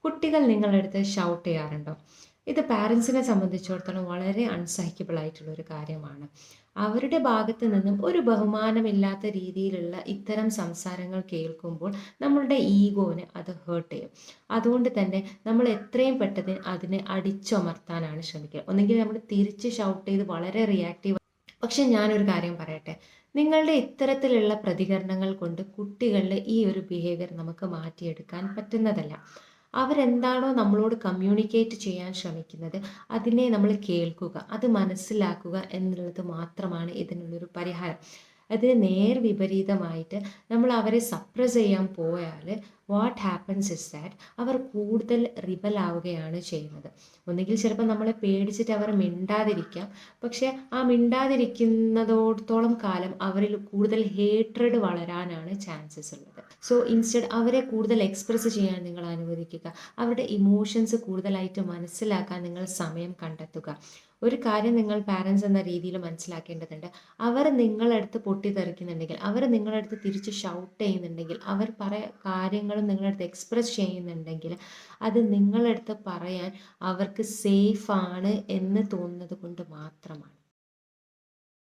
കുട്ടികൾ നിങ്ങളുടെ അടുത്ത് ഷൗട്ട് ചെയ്യാറുണ്ടോ? ഇത് പാരൻസിനെ സംബന്ധിച്ചിടത്തോളം വളരെ അൺസഹിക്കബിൾ ആയിട്ടുള്ള ഒരു കാര്യമാണ്. അവരുടെ ഭാഗത്ത് നിന്നും ഒരു ബഹുമാനമില്ലാത്ത രീതിയിലുള്ള ഇത്തരം സംസാരങ്ങൾ കേൾക്കുമ്പോൾ നമ്മളുടെ ഈഗോന് അത് ഹേർട്ട് ചെയ്യും. അതുകൊണ്ട് തന്നെ നമ്മൾ എത്രയും പെട്ടെന്ന് അതിനെ അടിച്ചമർത്താനാണ് ശ്രമിക്കുക. ഒന്നെങ്കിൽ നമ്മൾ തിരിച്ച് ഷൗട്ട് ചെയ്ത് വളരെ റിയാക്റ്റീവ്. പക്ഷെ ഞാനൊരു കാര്യം പറയട്ടെ, നിങ്ങളുടെ ഇത്തരത്തിലുള്ള പ്രതികരണങ്ങൾ കൊണ്ട് കുട്ടികളുടെ ഈ ഒരു ബിഹേവിയർ നമുക്ക് മാറ്റിയെടുക്കാൻ പറ്റുന്നതല്ല. അവരെന്താണോ നമ്മളോട് കമ്മ്യൂണിക്കേറ്റ് ചെയ്യാൻ ശ്രമിക്കുന്നത് അതിനെ നമ്മൾ കേൾക്കുക, അത് മനസ്സിലാക്കുക എന്നുള്ളത് മാത്രമാണ് ഇതിനുള്ളൊരു പരിഹാരം. അതിന് നേർ വിപരീതമായിട്ട് നമ്മൾ അവരെ സപ്രസ് ചെയ്യാൻ പോയാൽ വാട്ട് ഹാപ്പൻസ് ഇസ് ദാറ്റ് അവർ കൂടുതൽ റിബലാവുകയാണ് ചെയ്യുന്നത്. ഒന്നുകിൽ ചിലപ്പോൾ നമ്മളെ പേടിച്ചിട്ട് അവർ മിണ്ടാതിരിക്കാം, പക്ഷെ ആ മിണ്ടാതിരിക്കുന്നതോടത്തോളം കാലം അവരിൽ കൂടുതൽ ഹേട്രഡ് വളരാനാണ് ചാൻസസ് ഉള്ളത്. സോ ഇൻസ്റ്റഡ് അവരെ കൂടുതൽ എക്സ്പ്രസ് ചെയ്യാൻ നിങ്ങൾ അനുവദിക്കുക. അവരുടെ ഇമോഷൻസ് കൂടുതലായിട്ട് മനസ്സിലാക്കാൻ നിങ്ങൾ സമയം കണ്ടെത്തുക. ഒരു കാര്യം നിങ്ങൾ പാരൻസ് എന്ന രീതിയിൽ മനസ്സിലാക്കേണ്ടതുണ്ട്. അവർ നിങ്ങളടുത്ത് പൊട്ടിത്തെറിക്കുന്നുണ്ടെങ്കിൽ, അവർ നിങ്ങളടുത്ത് തിരിച്ച് ഷൗട്ട് ചെയ്യുന്നുണ്ടെങ്കിൽ, അവർ കാര്യങ്ങളും നിങ്ങളടുത്ത് എക്സ്പ്രസ് ചെയ്യുന്നുണ്ടെങ്കിൽ അത് നിങ്ങളടുത്ത് പറയാൻ അവർക്ക് സേഫ് ആണ് എന്ന് തോന്നുന്നത് കൊണ്ട് മാത്രമാണ്.